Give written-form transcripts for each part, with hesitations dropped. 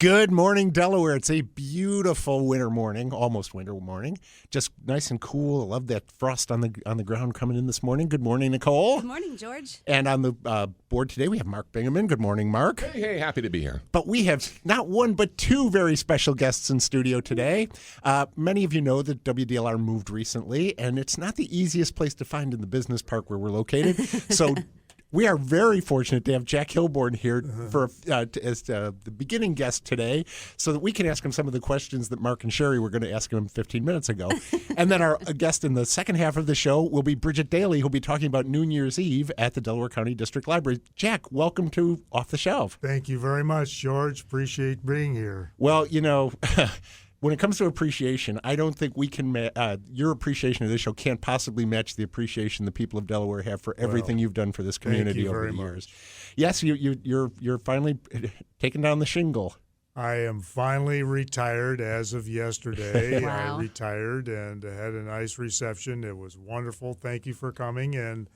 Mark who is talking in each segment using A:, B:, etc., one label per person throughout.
A: Good morning, Delaware. It's a beautiful winter morning, almost winter morning. Just nice and cool. I love that frost on the ground coming in this morning. Good morning, Nicole.
B: Good morning, George.
A: And on the board today, we have Mark Bingaman. Good morning, Mark.
C: Hey, happy to be here.
A: But we have not one, but two very special guests in studio today. Many of you know that WDLR moved recently, and it's not the easiest place to find in the business park where we're located. So we are very fortunate to have Jack Hilborn here for as the beginning guest today, so that we can ask him some of the questions that Mark and Sherry were going to ask him 15 minutes ago. And then our guest in the second half of the show will be Bridget Dailey, who'll be talking about New Year's Eve at the Delaware County District Library. Jack, welcome to Off the Shelf.
D: Thank you very much, George. Appreciate being here.
A: Well, you know, when it comes to appreciation, I don't think we can. Your appreciation of this show can't possibly match the appreciation the people of Delaware have for everything you've done for this community over the years. Yes, you're finally taking down the shingle.
D: I am finally retired as of yesterday.
B: Wow.
D: I retired and had a nice reception. It was wonderful. Thank you for coming. And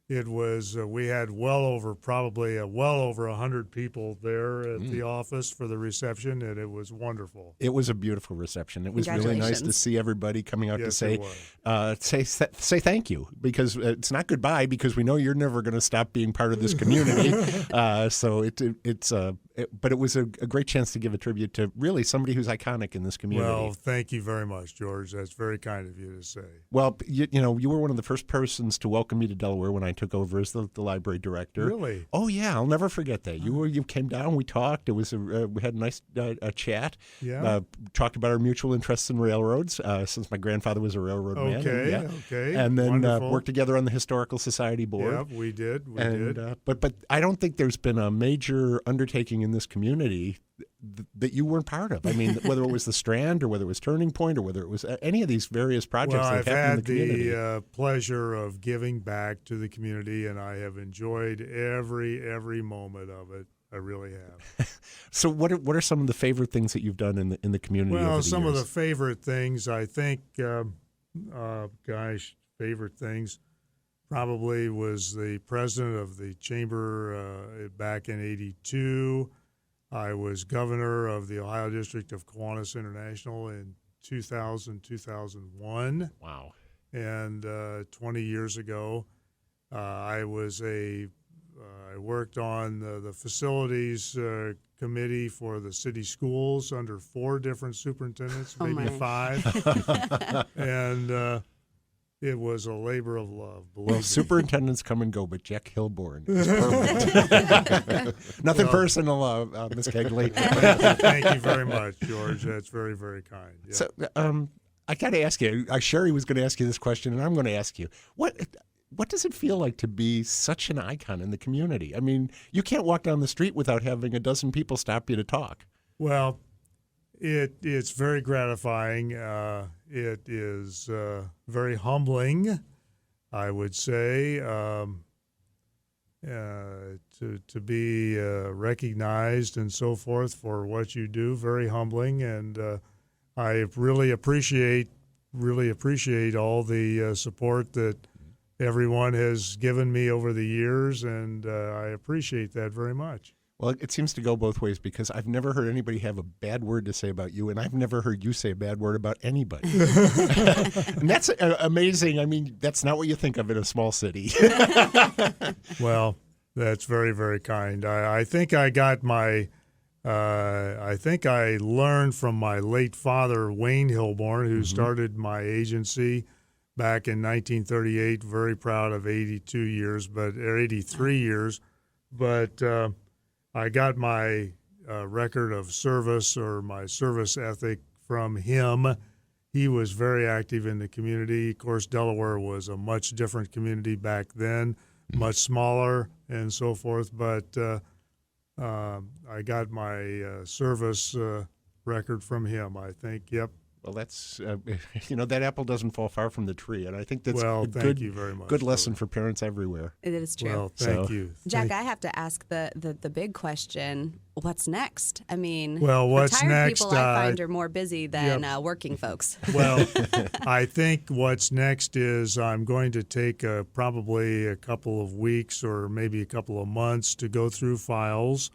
D: it was we had well over 100 people there at the office for the reception, and it was wonderful.
A: It was a beautiful reception. It was really nice to see everybody coming out to say thank you, because it's not goodbye, because we know you're never going to stop being part of this community. But it was a great chance to give a tribute to really somebody who's iconic in this community.
D: Well, thank you very much, George. That's very kind of you to say.
A: Well, you were one of the first persons to welcome me to Delaware when I took over as the library director.
D: Really?
A: Oh yeah, I'll never forget that. You came down, we talked. It was we had a nice chat.
D: Yeah.
A: Talked about our mutual interests in railroads, since my grandfather was a railroad man.
D: Okay.
A: And then
D: Wonderful.
A: worked together on the Historical Society board.
D: Yeah, we did.
A: But I don't think there's been a major undertaking in this community that you weren't part of. I mean, whether it was the Strand or whether it was Turning Point or whether it was any of these various projects that happened in the community.
D: I've had the pleasure of giving back to the community, and I have enjoyed every moment of it. I really have.
A: So what are some of the favorite things that you've done in the community over the years?
D: Some of the favorite things, I think, favorite things probably was the president of the chamber back in '82. I was governor of the Ohio District of Kiwanis International in 2001.
A: Wow.
D: And 20 years ago, I worked on the facilities committee for the city schools under 4 different superintendents, maybe 5. And it was a labor of love.
A: Well, superintendents come and go, but Jack Hilborn is perfect. Nothing personal, Ms. Kegley.
D: Thank you very much, George. That's very, very kind. Yeah.
A: So I got to ask you, Sherry was going to ask you this question, and I'm going to ask you, what does it feel like to be such an icon in the community? I mean, you can't walk down the street without having a dozen people stop you to talk.
D: Well, it's very gratifying. It is very humbling, I would say, to be recognized and so forth for what you do. Very humbling, and I really appreciate all the support that everyone has given me over the years, and I appreciate that very much.
A: Well, it seems to go both ways, because I've never heard anybody have a bad word to say about you, and I've never heard you say a bad word about anybody. And that's amazing. I mean, that's not what you think of in a small city.
D: Well, that's very, very kind. I think I got I learned from my late father, Wayne Hilborn, who started my agency back in 1938. Very proud of 83 years, but I got my record of service, or my service ethic, from him. He was very active in the community. Of course, Delaware was a much different community back then, much smaller and so forth. But I got my service record from him, I think. Yep.
A: Well, that's that apple doesn't fall far from the tree, and I think that's
D: thank you very much.
A: Good lesson for parents everywhere.
B: It is true.
D: Well, thank you,
B: Jack. I have to ask the big question: what's next? I mean,
D: what's
B: retired
D: next?
B: People I find are more busy than working folks.
D: Well, I think what's next is I'm going to take probably a couple of weeks or maybe a couple of months to go through files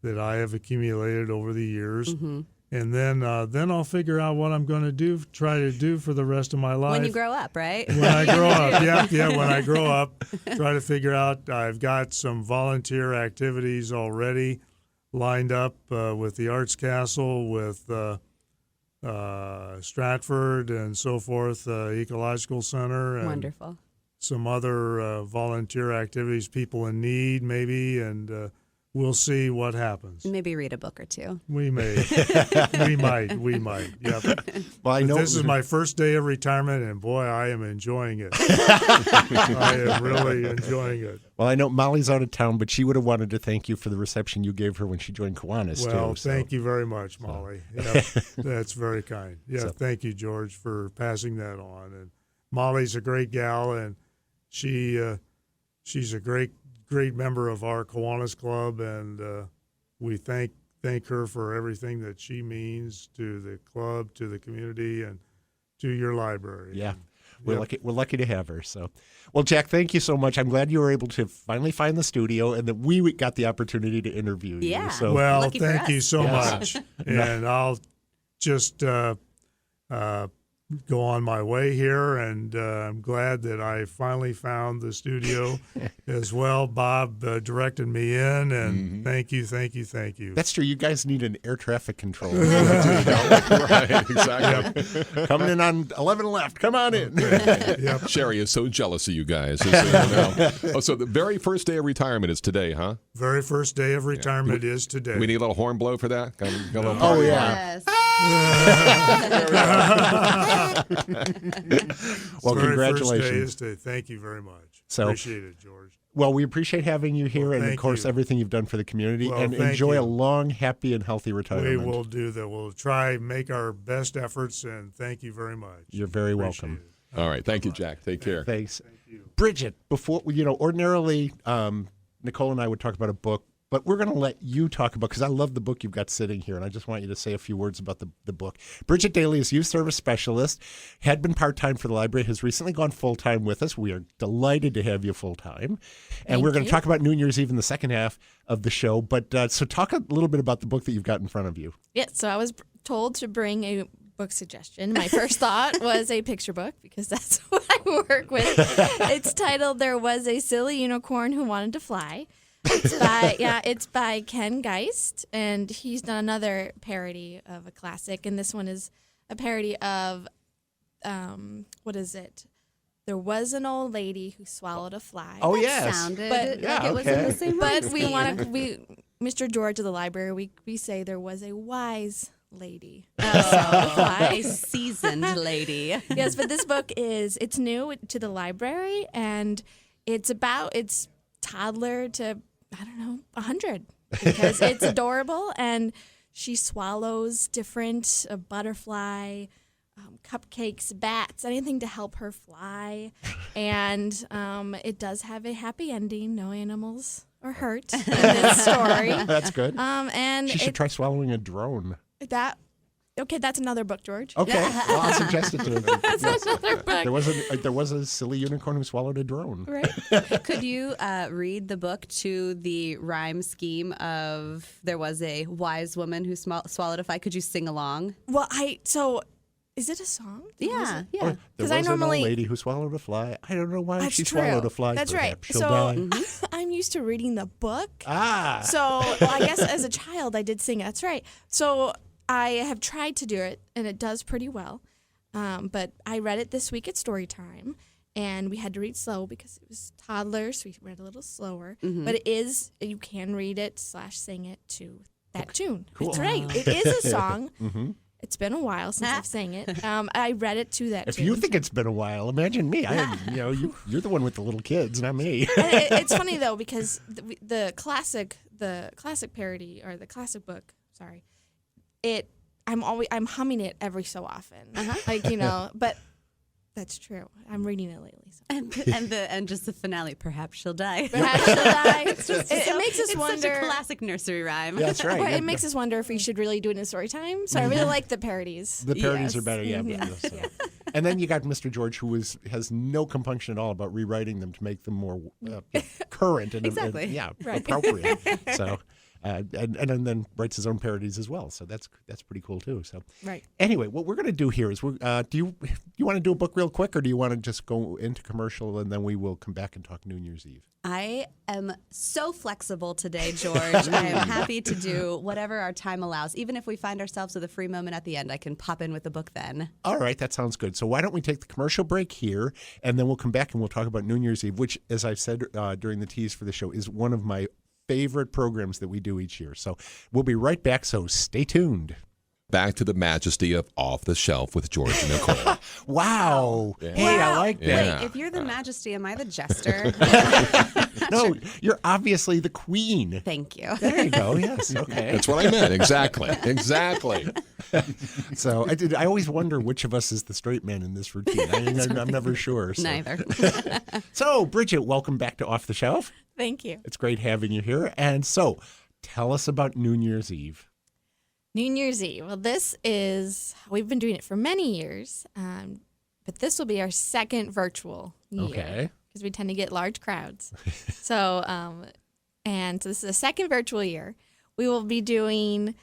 D: that I have accumulated over the years.
B: Mm-hmm.
D: And then I'll figure out what I'm going to try to do for the rest of my life.
B: When you grow up, right?
D: When I grow up, yeah, when I grow up, try to figure out. I've got some volunteer activities already lined up with the Arts Castle, with Stratford and so forth, Ecological Center. And
B: Wonderful.
D: some other volunteer activities, people in need maybe, and we'll see what happens.
B: Maybe read a book or two.
D: We may. we might. Yep.
A: Well, I know
D: This is my first day of retirement, and boy, I am enjoying it. I am really enjoying it.
A: Well, I know Molly's out of town, but she would have wanted to thank you for the reception you gave her when she joined Kiwanis,
D: Well,
A: too. So.
D: thank you very much, Molly. Yep. That's very kind. Yeah,
A: So-
D: thank you, George, for passing that on. And Molly's a great gal, and she's a great member of our Kiwanis Club, and we thank her for everything that she means to the club, to the community, and to your library.
A: Yeah.
D: Yep.
A: We're lucky to have her. So, well, Jack, thank you so much. I'm glad you were able to finally find the studio and that we got the opportunity to interview you.
B: Yeah.
A: So,
D: Well,
B: Lucky for
D: thank you
B: us.
D: so
A: Yes.
D: much. And I'll just go on my way here, and I'm glad that I finally found the studio as well. Bob directed me in, and thank you.
A: that's true. You guys need an air traffic control.
C: Right, exactly.
A: Coming in on 11 left. Come on in.
D: Yep.
C: Sherry is so jealous of you guys. Just so you know. Oh, so the very first day of retirement is today, huh?
D: Very first day of retirement is today.
C: We need a little horn blow for that? Got a little
A: Oh,
C: party?
A: yeah.
B: Yes.
A: Well,
D: Very
A: congratulations.
D: First day is today. Thank you very much.
A: So-
D: Appreciate it, George.
A: Well, we appreciate having you here,
D: Well,
A: and of
D: thank
A: course,
D: you.
A: everything you've done for the community.
D: Well,
A: and
D: thank
A: enjoy
D: you.
A: a long, happy, and healthy
D: We
A: retirement.
D: will do that. We'll try make our best efforts, and thank you very much.
A: You're very
D: Appreciate
A: welcome.
D: it.
C: All right. Thank you, Jack. Take care.
A: Thanks,
D: Thank you.
A: Bridget. Before ordinarily, Nicole and I would talk about a book, but we're going to let you talk about, because I love the book you've got sitting here, and I just want you to say a few words about the book. Bridget Dailey is youth service specialist, had been part-time for the library, has recently gone full-time with us. We are delighted to have you full-time. And we're going to talk about New Year's Eve in the second half of the show. But so talk a little bit about the book that you've got in front of you.
E: Yeah, so I was told to bring a book suggestion. My first thought was a picture book, because that's what I work with. It's titled "There Was a Silly Unicorn Who Wanted to Fly." It's by Ken Geist, and he's done another parody of a classic, and this one is a parody of what is it? There was an old lady who swallowed a fly.
A: Oh, yes.
B: Sounded
E: But-
B: like it was in
A: okay.
B: the same
E: But
B: rhyme
E: we
B: scheme.
E: want to Mr. George of the library, we say there was a wise lady.
B: A seasoned lady.
E: Yes, but this book it's new to the library, and it's toddler to, I don't know, 100, because it's adorable, and she swallows different butterfly, cupcakes, bats, anything to help her fly, and it does have a happy ending. No animals are hurt in this story.
A: That's good.
E: And
A: She should try swallowing a drone.
E: that's another book, George.
A: Okay, well, I'll suggest it to her.
E: That's another book.
A: There was a silly unicorn who swallowed a drone.
E: Right.
B: Could you read the book to the rhyme scheme of "There was a wise woman who swallowed a fly"? Could you sing along?
E: Well, is it a song?
B: Yeah.
A: Or, there
E: 'Cause
A: was
E: I
A: an
E: normally-
A: old lady who swallowed a fly. I don't know why
E: That's
A: she
E: true.
A: swallowed a fly.
E: That's right.
A: Perhaps she'll
E: So
A: die.
E: I'm used to reading the book.
A: Ah.
E: So I guess as a child I did sing it. That's right. So I have tried to do it, and it does pretty well. But I read it this week at story time, and we had to read slow because it was toddlers. So we read a little slower. But you can read it / sing it to that tune.
A: Cool.
E: It's right. It is a song. It's been a while since I've sang it. I read it to that
A: If
E: tune.
A: you think it's been a while, imagine me. You're the one with the little kids, not me.
E: And it's funny though, because the classic parody, or the classic book, sorry, I'm humming it every so often, but that's true. I'm reading it lately. So.
B: And just the finale. Perhaps she'll die.
E: Perhaps she'll die. It
B: So-
E: makes us
B: it's
E: wonder.
B: Such a classic nursery rhyme.
A: That's right.
E: Well,
A: Yeah.
E: it makes us wonder if we should really do it in story time. So I really like the parodies.
A: The parodies
B: Yes.
A: are better, yeah.
E: Yeah.
A: But, so. And then you got Mr. George, who has no compunction at all about rewriting them to make them more current and
B: Exactly.
A: and
E: Right.
A: appropriate. So, and then writes his own parodies as well. So that's pretty cool too. So
B: Right.
A: Anyway, what we're going to do here is do you want to do a book real quick, or do you want to just go into commercial and then we will come back and talk New Year's Eve?
B: I am so flexible today, George. I am happy to do whatever our time allows. Even if we find ourselves with a free moment at the end, I can pop in with a book then.
A: All right, that sounds good. So why don't we take the commercial break here, and then we'll come back and we'll talk about New Year's Eve, which, as I've said during the tease for the show, is one of my favorite programs that we do each year. So we'll be right back, so stay tuned.
C: Back to the majesty of Off the Shelf with George and Nicole.
A: Wow.
C: Yeah.
A: Hey, I like that.
C: Yeah.
B: Wait, if you're the majesty, am I the jester?
A: No, you're obviously the queen.
B: Thank you.
A: There you go. Yes. Okay.
C: That's what I meant. Exactly.
A: So I always wonder which of us is the straight man in this routine. I'm never sure. So.
B: Neither.
A: So, Bridget, welcome back to Off the Shelf.
E: Thank you.
A: It's great having you here. And so, tell us about New Year's Eve.
E: New Year's Eve. Well, we've been doing it for many years, but this will be our second virtual year.
A: Okay.
E: Because we tend to get large crowds. So this is the second virtual year. We will be doing,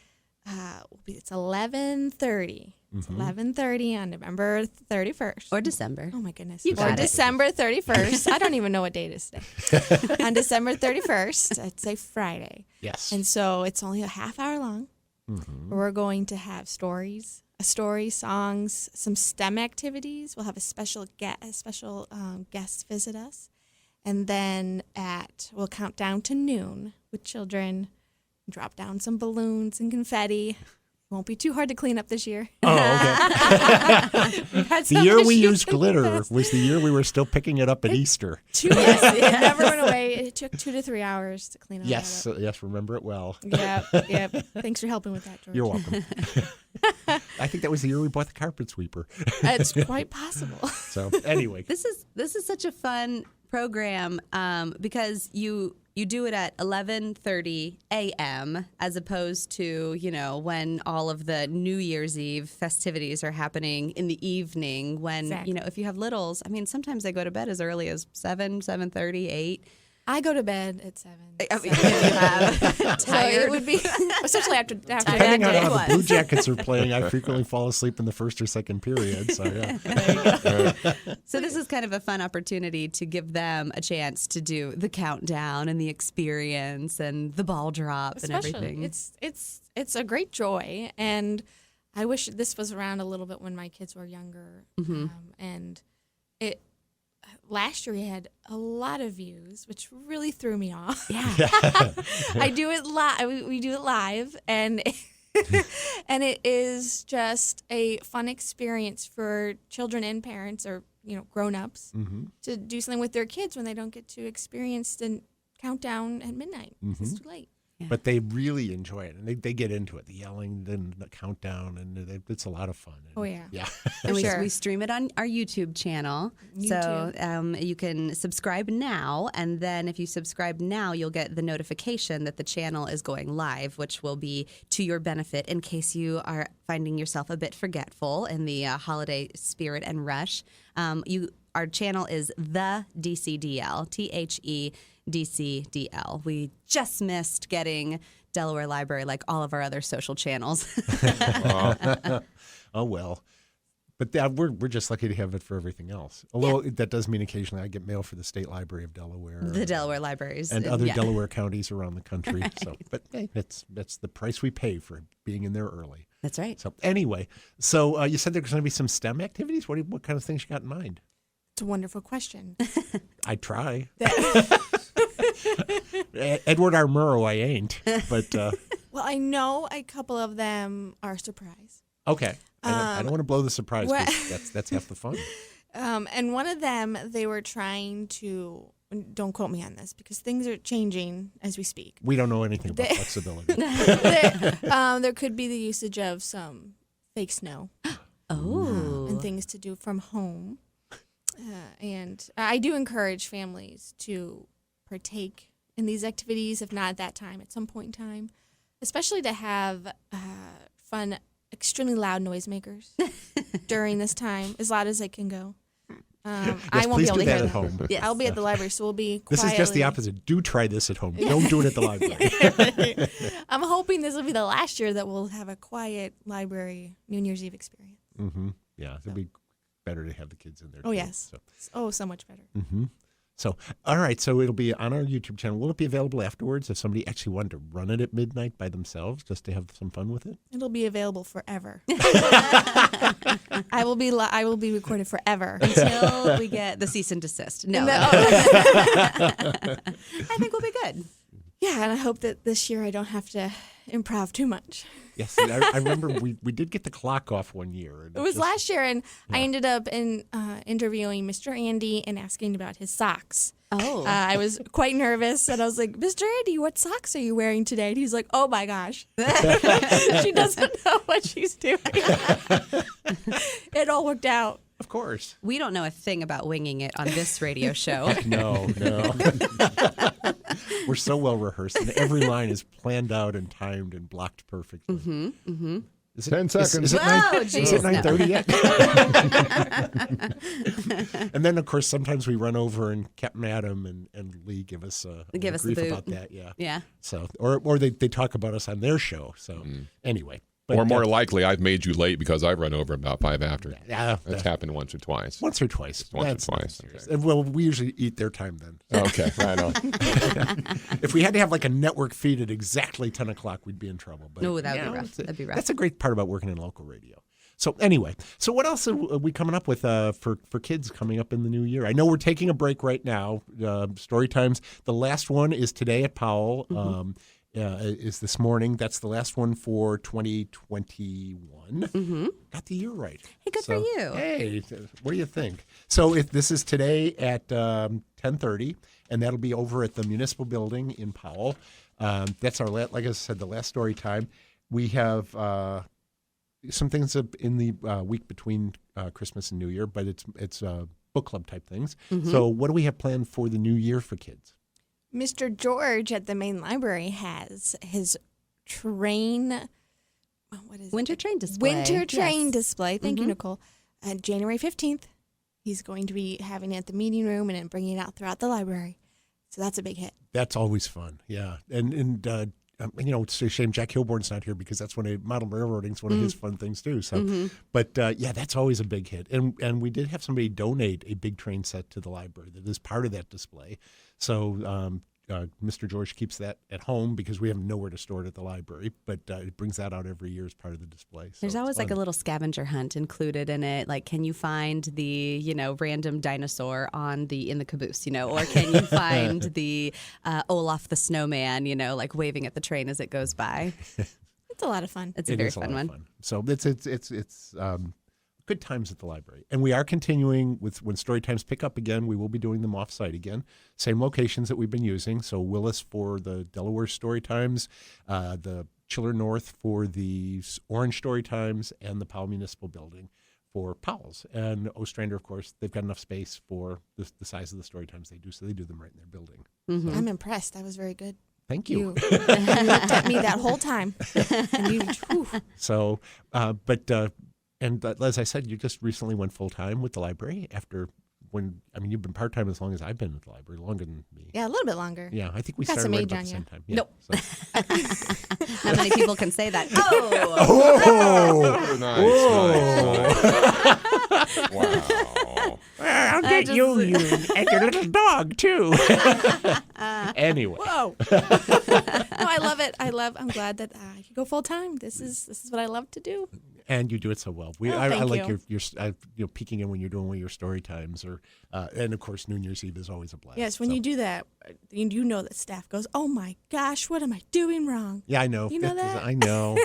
E: it's 11:30. It's 11:30 on November 31st.
B: Or December.
E: Oh, my goodness.
B: You got
E: Or
B: it.
E: December 31st. I don't even know what date it is today. On December 31st, it's a Friday.
A: Yes.
E: And so it's only a half hour long. We're going to have stories, songs, some STEM activities. We'll have a special guest visit us. And then we'll count down to noon with children, drop down some balloons and confetti. Won't be too hard to clean up this year.
A: Oh, okay. The year we used glitter was the year we were still picking it up at Easter.
E: It never went away. It took 2 to 3 hours to clean all
A: Yes,
E: that up.
A: yes, remember it well.
E: Yep. Thanks for helping with that, George.
A: You're welcome. I think that was the year we bought the carpet sweeper.
E: It's quite possible.
A: So anyway,
B: This is such a fun program because you do it at 11:30 a.m. as opposed to, when all of the New Year's Eve festivities are happening in the evening when,
E: Exactly.
B: if you have littles, I mean, sometimes they go to bed as early as 7:30, 8.
E: I go to bed at 7.
B: I mean, if you have
E: So
B: tired.
E: it would be, especially after that
A: depending on
E: day.
A: how the Blue Jackets are playing, I frequently fall asleep in the first or second period. So yeah.
B: So this is kind of a fun opportunity to give them a chance to do the countdown and the experience and the ball drop and everything.
E: It's a great joy, and I wish this was around a little bit when my kids were younger. And last year we had a lot of views, which really threw me off.
B: Yeah.
E: I do it live. We do it live, and and it is just a fun experience for children and parents, or grown-ups, to do something with their kids when they don't get to experience the countdown at midnight. It's too late.
A: But they really enjoy it, and they get into it. The yelling, then the countdown, and it's a lot of fun. And,
E: Oh, yeah.
A: Yeah.
B: And
E: sure.
B: we stream it on our YouTube channel. So you can subscribe now. And then if you subscribe now, you'll get the notification that the channel is going live, which will be to your benefit in case you are finding yourself a bit forgetful in the holiday spirit and rush. Our channel is the DCDL, THEDCDL. We just missed getting Delaware Library like all of our other social channels.
A: Oh, well. But we're just lucky to have it for everything else. Although that does mean occasionally I get mail for the State Library of Delaware.
B: The Delaware Libraries.
A: And other Delaware counties around the country. So, but hey, that's the price we pay for being in there early.
B: That's right.
A: So anyway, you said there's going to be some STEM activities. What kind of things you got in mind?
E: It's a wonderful question.
A: I try. Edward R. Murrow, I ain't. But
E: Well, I know a couple of them are a surprise.
A: okay, I don't want to blow the surprise. 'Cause that's half the fun.
E: And one of them, they were trying to, don't quote me on this because things are changing as we speak.
A: We don't know anything about flexibility.
E: There could be the usage of some fake snow and things to do from home. And I do encourage families to partake in these activities, if not at that time, at some point in time, especially to have fun, extremely loud noisemakers during this time, as loud as they can go. I won't be
A: please
E: able
A: do
E: to
A: that
E: hear
A: at
E: them.
A: home.
B: Yes.
E: I'll be at the library, so we'll be
A: This
E: quietly.
A: is just the opposite. Do try this at home. Don't do it at the library.
E: I'm hoping this will be the last year that we'll have a quiet library New Year's Eve experience.
A: Yeah, it'd be better to have the kids in there.
E: Oh,
A: too,
E: yes.
A: So.
E: So much better.
A: So, all right. So it'll be on our YouTube channel. Will it be available afterwards if somebody actually wanted to run it at midnight by themselves just to have some fun with it?
E: It'll be available forever. I will be recorded forever.
B: Until we get the cease and desist. No.
E: I
B: I think we'll be good.
E: Yeah, and I hope that this year I don't have to improv too much.
A: Yes, I remember we did get the clock off one year. And
E: It was last year, and I ended up interviewing Mr. Andy and asking about his socks.
B: Oh.
E: I was quite nervous, and I was like, Mr. Andy, what socks are you wearing today? And he's like, oh my gosh. She doesn't know what she's doing. It all worked out.
A: Of course.
B: We don't know a thing about winging it on this radio show.
A: No. We're so well rehearsed, and every line is planned out and timed and blocked perfectly. Is it,
C: 10 seconds.
A: Is it
B: Whoa,
A: 9:30 yet? And then, of course, sometimes we run over and Captain Adam and Lee give us
B: Give us the
A: grief
B: boot.
A: about that. Yeah.
B: Yeah.
A: So, or they talk about us on their show. So, anyway. But,
C: Or more likely, I've made you late because I've run over about 5 after.
A: Yeah,
C: That's happened once or twice.
A: once or twice.
C: Once or twice. Okay.
A: Well, we usually eat their time then.
C: Okay, right on.
A: If we had to have like a network feed at exactly 10 o'clock, we'd be in trouble. But
B: No, that would be rough. That'd be rough.
A: That's a great part about working in local radio. So anyway, so what else are we coming up with for kids coming up in the new year? I know we're taking a break right now. Story times. The last one is today at Powell. Is this morning. That's the last one for 2021. Got the year right.
B: Hey, good for you.
A: Hey, what do you think? So this is today at 10:30, and that'll be over at the Municipal Building in Powell. That's our, like I said, the last story time. We have some things in the week between Christmas and New Year, but it's book club type things. So what do we have planned for the new year for kids?
E: Mr. George at the main library has his
B: Winter train display.
E: Winter train
B: Yes.
E: display. Thank you, Nicole. January 15th, he's going to be having it at the meeting room and then bringing it out throughout the library. So that's a big hit.
A: That's always fun, yeah. And it's a shame Jack Hilborn's not here because that's one of model railroading's one of his fun things too. So, but yeah, that's always a big hit. And we did have somebody donate a big train set to the library that is part of that display. So Mr. George keeps that at home because we have nowhere to store it at the library, but it brings that out every year as part of the display. So
B: There's always like a little scavenger hunt included in it. Like, can you find the, random dinosaur in the caboose, or can you find the Olaf the snowman, like waving at the train as it goes by?
E: It's a lot of fun.
B: It's a
A: It
B: very
A: is a lot
B: fun
A: of
B: one.
A: So it's good times at the library. And we are continuing with when story times pick up again, we will be doing them off-site again. Same locations that we've been using. So Willis for the Delaware story times, the Chiller North for the Orange story times, and the Powell Municipal Building for Powell's. And Ostrander, of course, they've got enough space for the size of the story times they do, so they do them right in their building.
E: I'm impressed. That was very good.
A: Thank you.
E: You looked at me that whole time. And
A: So, and as I said, you just recently went full-time with the library you've been part-time as long as I've been at the library, longer than me.
E: yeah, a little bit longer.
A: Yeah, I think we
E: Got
A: started
E: some
A: right
E: age
A: about
E: on
A: the
E: you.
A: same time. Yeah,
B: Nope.
A: so.
B: Not many people can say that.
C: Nice. Wow.
A: I'll get you and your little dog, too. Anyway.
E: Whoa. No, I love it. I'm glad that I can go full time. This is what I love to do.
A: And you do it so well. I
E: thank
A: like
E: you.
A: your peeking in when you're doing one of your story times, and of course New Year's Eve is always a blast.
E: Yes, when you do that, you know that staff goes, "Oh my gosh, what am I doing wrong?"
A: Yeah, I know.
E: You know that?
A: I know.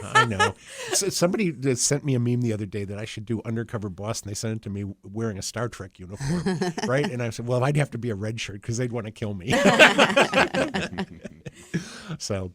A: Somebody sent me a meme the other day that I should do Undercover Boss, and they sent it to me wearing a Star Trek uniform, right? And I said, well, I'd have to be a red shirt because they'd want to kill me. So,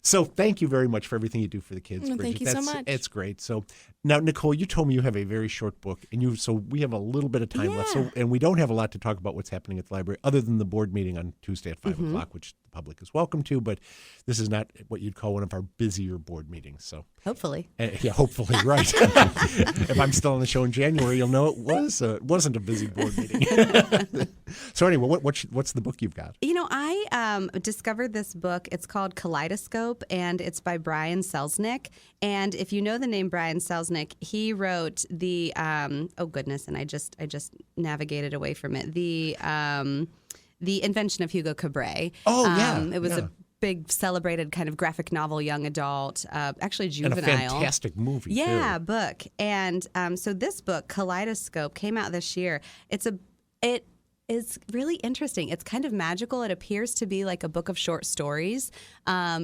A: so thank you very much for everything you do for the kids, Bridget.
E: Thank you so much.
A: It's great. So now, Nicole, you told me you have a very short book, and so we have a little bit of time left. So, and we don't have a lot to talk about what's happening at the library other than the board meeting on Tuesday at 5 o'clock, which public is welcome to, but this is not what you'd call one of our busier board meetings. So
B: Hopefully.
A: yeah, hopefully, right. If I'm still on the show in January, you'll know it wasn't a busy board meeting. So anyway, what's the book you've got?
B: I discovered this book. It's called Kaleidoscope, and it's by Brian Selznick. And if you know the name Brian Selznick, he wrote the oh goodness, and I just navigated away from it. The Invention of Hugo Cabret.
A: Oh yeah,
B: it was a big celebrated kind of graphic novel, young adult, actually juvenile.
A: And a fantastic movie.
B: Yeah,
A: too.
B: book. And so this book, Kaleidoscope, came out this year. It is really interesting. It's kind of magical. It appears to be like a book of short stories.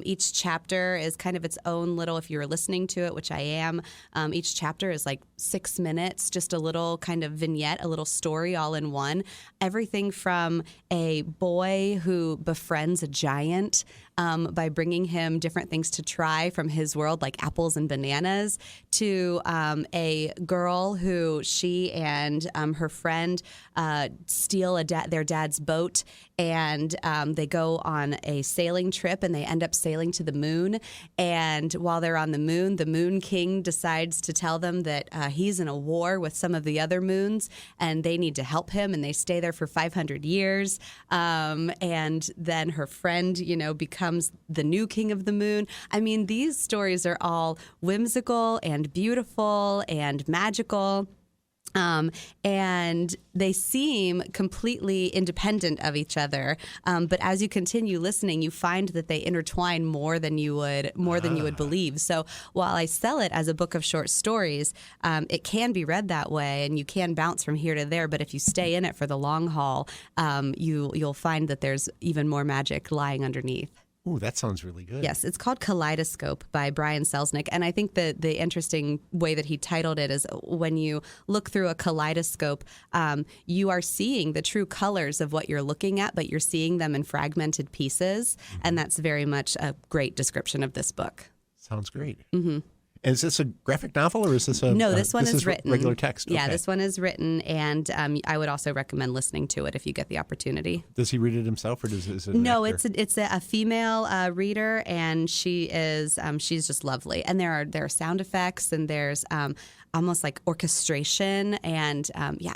B: Each chapter is kind of its own little, if you're listening to it, which I am, each chapter is like 6 minutes, just a little kind of vignette, a little story all in one. Everything from a boy who befriends a giant by bringing him different things to try from his world, like apples and bananas, to a girl who she and her friend steal their dad's boat, and they go on a sailing trip, and they end up sailing to the moon. And while they're on the Moon King decides to tell them that he's in a war with some of the other moons, and they need to help him, and they stay there for 500 years. And then her friend, becomes the new king of the moon. I mean, these stories are all whimsical and beautiful and magical. And they seem completely independent of each other. But as you continue listening, you find that they intertwine more than you would believe. So while I sell it as a book of short stories, it can be read that way, and you can bounce from here to there. But if you stay in it for the long haul, you'll find that there's even more magic lying underneath.
A: Ooh, that sounds really good.
B: Yes, it's called Kaleidoscope by Brian Selznick. And I think that the interesting way that he titled it is when you look through a kaleidoscope, you are seeing the true colors of what you're looking at, but you're seeing them in fragmented pieces. Mm-hmm. And that's very much a great description of this book.
A: Sounds great.
B: Mm-hmm.
A: Is this a graphic novel, or is this a...
B: No, this one is written.
A: Regular text?
B: Yeah,
A: okay.
B: this one is written, and I would also recommend listening to it if you get the opportunity.
A: Does he read it himself, or is it an
B: No,
A: actor?
B: it's a female reader, and she's just lovely. And there are sound effects, and there's almost like orchestration, and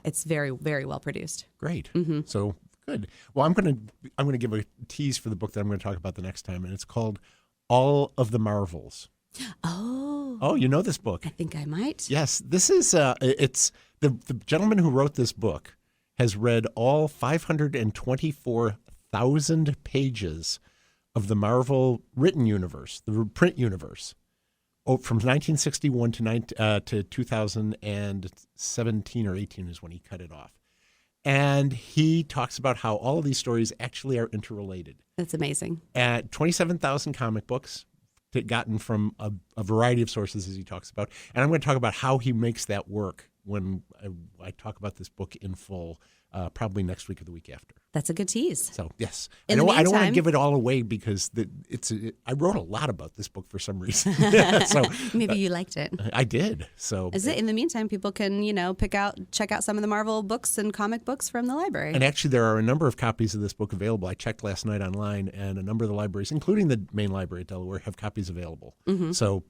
B: it's very, very well produced.
A: Great.
B: Mm-hmm.
A: So, good. Well, I'm gonna give a tease for the book that I'm going to talk about the next time, and it's called All of the Marvels. Oh, you know this book?
B: I think I might.
A: Yes, this is it's the gentleman who wrote this book has read all 524,000 pages of the Marvel written universe, the print universe, from 1961 to 2017 or 18 is when he cut it off. And he talks about how all of these stories actually are interrelated.
B: That's amazing.
A: At 27,000 comic books gotten from a variety of sources, as he talks about. And I'm going to talk about how he makes that work when I talk about this book in full, probably next week or the week after.
B: That's a good tease.
A: So, yes.
B: I
A: don't want to give it all away because I wrote a lot about this book for some reason. So
B: maybe you liked it.
A: I did. So
B: in the meantime, people can, check out some of the Marvel books and comic books from the library.
A: And actually, there are a number of copies of this book available. I checked last night online, and a number of the libraries, including the main library at Delaware, have copies available. Mm-hmm. So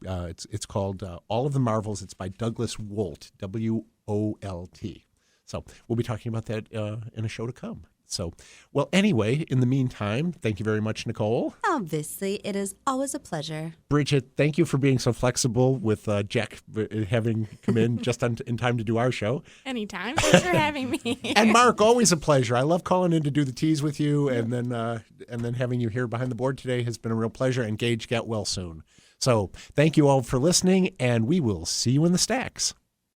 A: it's called All of the Marvels. It's by Douglas Wolt, W-O-L-T. So we'll be talking about that in a show to come. So, well, anyway, in the meantime, thank you very much, Nicole.
B: Obviously, it is always a pleasure.
A: Bridget, thank you for being so flexible with Jack having come in just in time to do our show.
E: Anytime. Thanks for having me.
A: And Mark, always a pleasure. I love calling in to do the tease with you, and then having you here behind the board today has been a real pleasure. And Gage, get well soon. So thank you all for listening, and we will see you in the stacks.